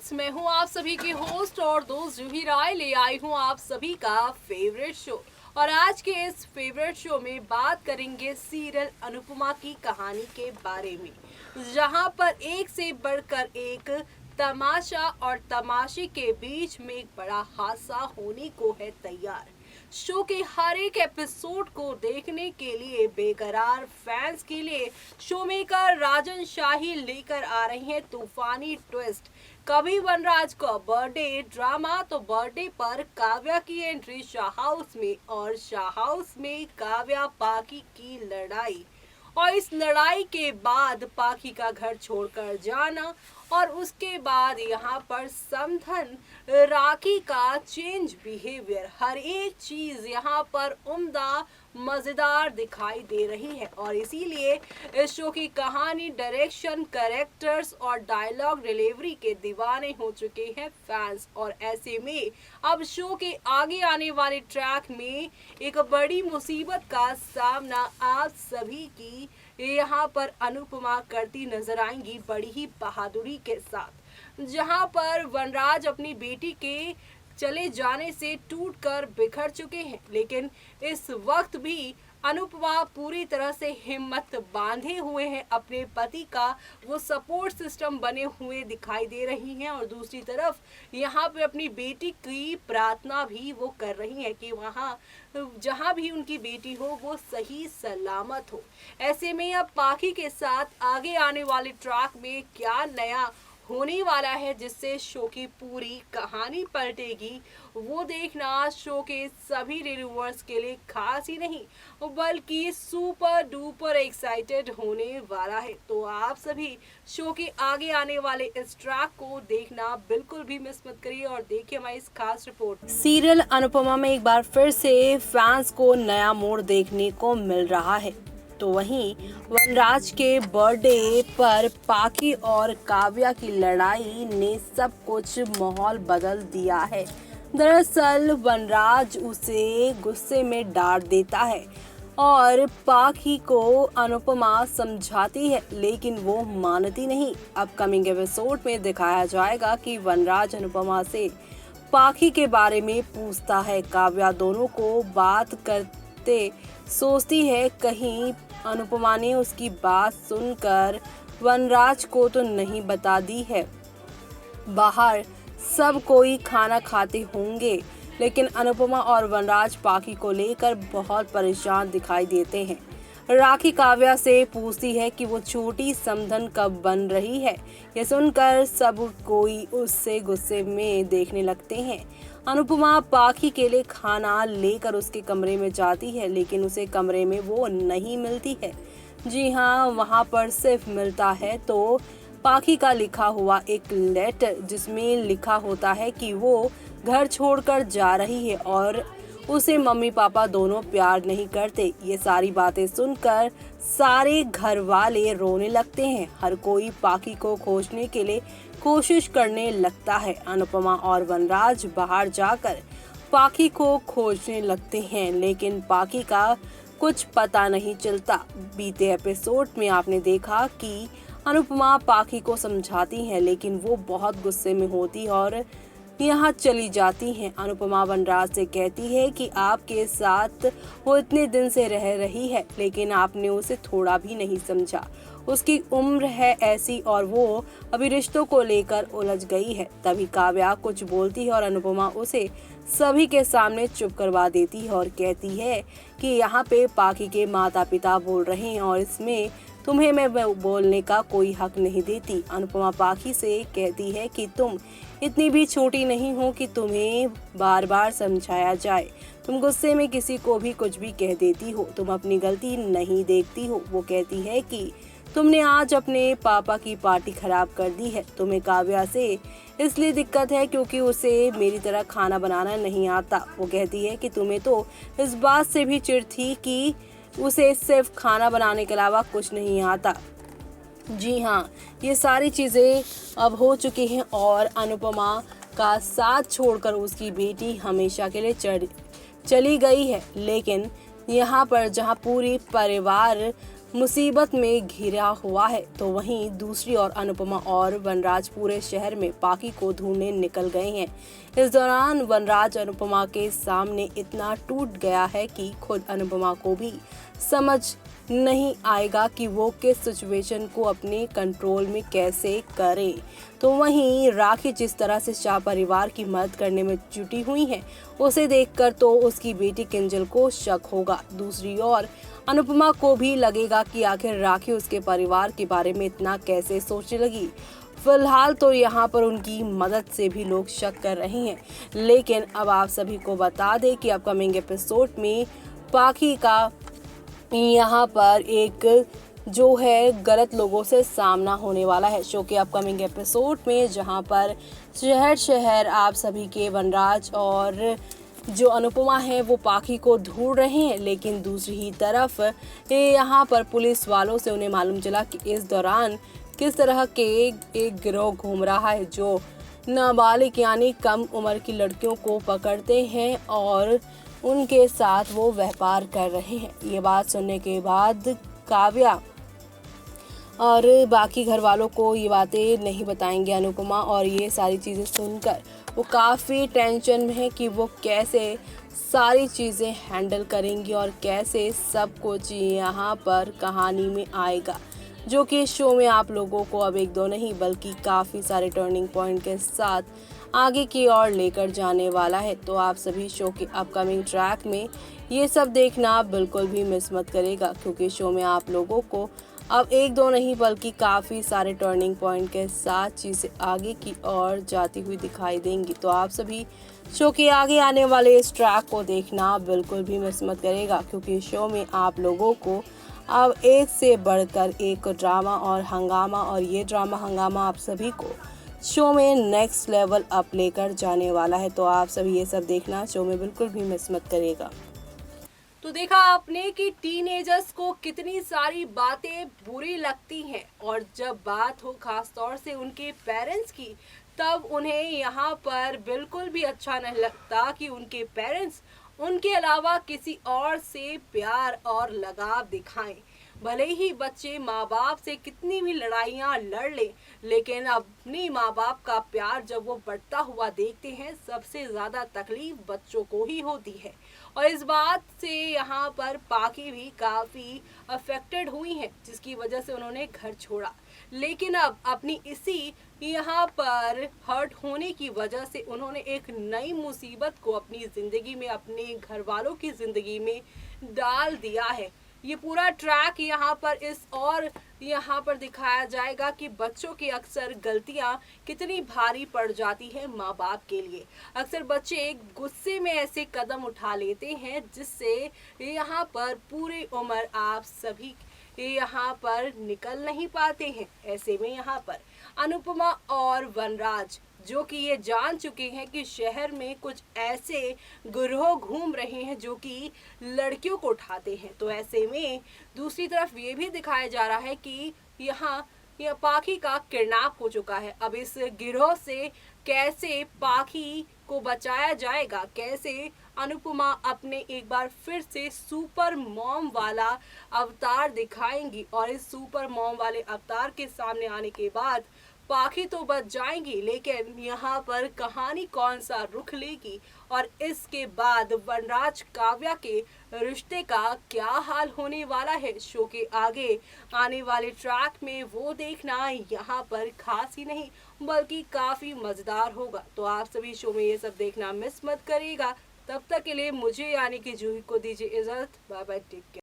Friends, मैं हूं आप सभी की होस्ट और दोस्त जूही राय। ले आई हूं आप सभी का फेवरेट शो। और आज के इस फेवरेट शो में बात करेंगे सीरियल अनुपमा की कहानी के बारे में, जहां पर एक से बढ़कर एक तमाशा और तमाशे के बीच में एक बड़ा हादसा होने को है तैयार। शो के हर एक एपिसोड को देखने के लिए बेकरार फैंस के लिए शो मेकर राजन शाही लेकर आ रही हैं तूफानी ट्विस्ट। कभी वनराज का बर्थडे ड्रामा तो बर्थडे पर काव्या की एंट्री शाह हाउस में, और शाह हाउस में काव्या पाखी की लड़ाई, और इस लड़ाई के बाद पाखी का घर छोड़कर जाना, और उसके बाद यहाँ पर समधन राखी का चेंज बिहेवियर, हर एक चीज यहाँ पर उम्दा मजेदार दिखाई दे रही है। और इसीलिए इस शो की कहानी, डायरेक्शन, कैरेक्टर्स और डायलॉग डिलीवरी के दीवाने हो चुके हैं फैंस। और ऐसे में अब शो के आगे आने वाले ट्रैक में एक बड़ी मुसीबत का सामना आप सभी की यहाँ पर अनुपमा करती नजर आएंगी बड़ी ही बहादुरी के साथ, जहाँ पर वनराज अपनी बेटी के चले जाने से टूटकर बिखर चुके हैं, लेकिन इस वक्त भी अनुपमा पूरी तरह से हिम्मत बांधे हुए हैं, अपने पति का वो सपोर्ट सिस्टम बने हुए दिखाई दे रही हैं। और दूसरी तरफ यहाँ पे अपनी बेटी की प्रार्थना भी वो कर रही हैं कि वहाँ जहाँ भी उनकी बेटी हो वो सही सलामत हो। ऐसे में अब पाखी के साथ आगे आने वाले ट्रैक में क्या नया होने वाला है जिससे शो की पूरी कहानी पलटेगी, वो देखना शो के सभी रिव्यूअर्स के लिए खास ही नहीं बल्कि सुपर डुपर एक्साइटेड होने वाला है। तो आप सभी शो के आगे आने वाले इस ट्रैक को देखना बिल्कुल भी मिस मत करिए और देखिए हमारी इस खास रिपोर्ट। सीरियल अनुपमा में एक बार फिर से फैंस को नया मोड़ देखने को मिल रहा है। तो वहीं वनराज के बर्थडे पर पाखी और काव्या की लड़ाई ने सब कुछ माहौल बदल दिया है। दरअसल वनराज उसे गुस्से में डांट देता है और पाखी को अनुपमा समझाती है, लेकिन वो मानती नहीं। अपकमिंग एपिसोड में दिखाया जाएगा कि वनराज अनुपमा से पाखी के बारे में पूछता है। काव्या दोनों को बात करते सोचती है कहीं अनुपमा ने उसकी बात सुनकर वनराज को तो नहीं बता दी है। बाहर सब कोई खाना खाते होंगे, लेकिन अनुपमा और वनराज पाखी को लेकर बहुत परेशान दिखाई देते हैं। राखी काव्या से पूछती है कि वो छोटी समधन कब बन रही है। ये सुनकर सब कोई उससे गुस्से में देखने लगते हैं। अनुपमा पाखी के लिए खाना लेकर उसके कमरे में जाती है, लेकिन उसे कमरे में वो नहीं मिलती है। जी हाँ, वहाँ पर सिर्फ मिलता है तो पाखी का लिखा हुआ एक लेटर, जिसमें लिखा होता है कि वो घर छोड़कर जा रही है और उसे मम्मी पापा दोनों प्यार नहीं करते। ये सारी बातें सुनकर सारे घर वाले रोने लगते हैं। हर कोई पाखी को खोजने के लिए कोशिश करने लगता है। अनुपमा और वनराज बाहर जाकर पाखी को खोजने लगते हैं, लेकिन पाखी का कुछ पता नहीं चलता। बीते एपिसोड में आपने देखा कि अनुपमा पाखी को समझाती है, लेकिन वो बहुत गुस्से में होती और यहाँ चली जाती हैं। अनुपमा वनराज से कहती है कि आपके साथ वो इतने दिन से रह रही है, लेकिन आपने उसे थोड़ा भी नहीं समझा। उसकी उम्र है ऐसी और वो अभी रिश्तों को लेकर उलझ गई है। तभी काव्या कुछ बोलती है और अनुपमा उसे सभी के सामने चुप करवा देती है और कहती है कि यहाँ पे पाखी के माता पिता बोल रहे हैं और इसमें तुम्हें मैं बोलने का कोई हक नहीं देती। अनुपमा पाखी से कहती है कि तुम इतनी भी छोटी नहीं हो कि तुम्हें बार बार समझाया जाए। तुम गुस्से में किसी को भी कुछ भी कह देती हो, तुम अपनी गलती नहीं देखती हो। वो कहती है कि तुमने आज अपने पापा की पार्टी खराब कर दी है। तुम्हें काव्या से इसलिए दिक्कत है क्योंकि उसे मेरी तरह खाना बनाना नहीं आता। वो कहती है कि तुम्हें तो इस बात से भी चिढ़ थी कि उसे सिर्फ खाना बनाने के अलावा कुछ नहीं आता। जी हाँ, ये सारी चीज़ें अब हो चुकी हैं और अनुपमा का साथ छोड़कर उसकी बेटी हमेशा के लिए चली गई है। लेकिन यहाँ पर जहाँ पूरी परिवार मुसीबत में घिरा हुआ है, तो वहीं दूसरी ओर अनुपमा और वनराज पूरे शहर में पाखी को ढूंढने निकल गए हैं। इस दौरान वनराज अनुपमा के सामने इतना टूट गया है कि खुद अनुपमा को भी समझ नहीं आएगा कि वो किस सिचुएशन को अपने कंट्रोल में कैसे करे। तो वहीं राखी जिस तरह से शाह परिवार की मदद करने में जुटी हुई है, उसे देखकर तो उसकी बेटी किंजल को शक होगा। दूसरी ओर अनुपमा को भी लगेगा कि आखिर राखी उसके परिवार के बारे में इतना कैसे सोचने लगी। फिलहाल तो यहाँ पर उनकी मदद से भी लोग शक कर रहे हैं, लेकिन अब आप सभी को बता दें कि अपकमिंग एपिसोड में पाखी का यहाँ पर एक जो है गलत लोगों से सामना होने वाला है शो के अपकमिंग एपिसोड में, जहाँ पर शहर शहर आप सभी के वनराज और जो अनुपमा है वो पाखी को ढूंढ रहे हैं। लेकिन दूसरी ही तरफ यहाँ पर पुलिस वालों से उन्हें मालूम चला कि इस दौरान किस तरह के एक गिरोह घूम रहा है जो नाबालिग यानी कम उम्र की लड़कियों को पकड़ते हैं और उनके साथ वो व्यापार कर रहे हैं। ये बात सुनने के बाद काव्या और बाकी घर वालों को ये बातें नहीं बताएंगे अनुपमा, और ये सारी चीज़ें सुनकर वो काफ़ी टेंशन में है कि वो कैसे सारी चीज़ें हैंडल करेंगी और कैसे सब कुछ यहाँ पर कहानी में आएगा, जो कि शो में आप लोगों को अब एक दो नहीं बल्कि काफ़ी सारे टर्निंग पॉइंट के साथ आगे की ओर लेकर जाने वाला है। तो आप सभी शो के अपकमिंग ट्रैक में ये सब देखना बिल्कुल भी मिस मत करेगा, क्योंकि शो में आप लोगों को अब एक दो नहीं बल्कि काफ़ी सारे टर्निंग पॉइंट के साथ चीज़ें आगे की ओर जाती हुई दिखाई देंगी। तो आप सभी शो के आगे आने वाले इस ट्रैक को देखना बिल्कुल भी मिस मत करेगा, क्योंकि शो में आप लोगों को अब एक से बढ़कर एक ड्रामा और हंगामा, और ये ड्रामा हंगामा आप सभी को शो में नेक्स्ट लेवल अप लेकर जाने वाला है। तो आप सभी ये सब देखना शो में बिल्कुल भी मिस मत करेगा। तो देखा आपने कि टीनेजर्स को कितनी सारी बातें बुरी लगती हैं, और जब बात हो खास तौर से उनके पेरेंट्स की, तब उन्हें यहाँ पर बिल्कुल भी अच्छा नहीं लगता कि उनके पेरेंट्स उनके अलावा किसी और से प्यार और लगाव दिखाएं। भले ही बच्चे माँ बाप से कितनी भी लड़ाइयाँ लड़ लें, लेकिन अपनी माँ बाप का प्यार जब वो बढ़ता हुआ देखते हैं, सबसे ज़्यादा तकलीफ बच्चों को ही होती है। और इस बात से यहाँ पर पाखी भी काफ़ी अफेक्टेड हुई हैं, जिसकी वजह से उन्होंने घर छोड़ा। लेकिन अब अपनी इसी यहाँ पर हर्ट होने की वजह से उन्होंने एक नई मुसीबत को अपनी ज़िंदगी में, अपने घर वालों की ज़िंदगी में डाल दिया है। ये पूरा ट्रैक यहाँ पर यहाँ पर दिखाया जाएगा कि बच्चों की अक्सर गलतियाँ कितनी भारी पड़ जाती है माँ बाप के लिए। अक्सर बच्चे गुस्से में ऐसे कदम उठा लेते हैं जिससे यहाँ पर पूरी उम्र आप सभी यहाँ पर निकल नहीं पाते हैं। ऐसे में यहाँ पर अनुपमा और वनराज जो कि ये जान चुके हैं कि शहर में कुछ ऐसे गिरोह घूम रहे हैं जो कि लड़कियों को उठाते हैं, तो ऐसे में दूसरी तरफ ये भी दिखाया जा रहा है कि यहाँ यह पाखी का किडनैप हो चुका है। अब इस गिरोह से कैसे पाखी को बचाया जाएगा, कैसे अनुपमा अपने एक बार फिर से सुपर मॉम वाला अवतार दिखाएंगी, और इस सुपर मॉम वाले अवतार के सामने आने के बाद पाखी तो बच जाएंगी, लेकिन यहाँ पर कहानी कौन सा रुख लेगी और इसके बाद वनराज काव्या के रिश्ते का क्या हाल होने वाला है शो के आगे आने वाले ट्रैक में, वो देखना यहाँ पर खास ही नहीं बल्कि काफ़ी मज़ेदार होगा। तो आप सभी शो में ये सब देखना मिस मत करिएगा। तब तक के लिए मुझे यानी कि जूही को दीजिए इजाज़त। Bye bye, take care.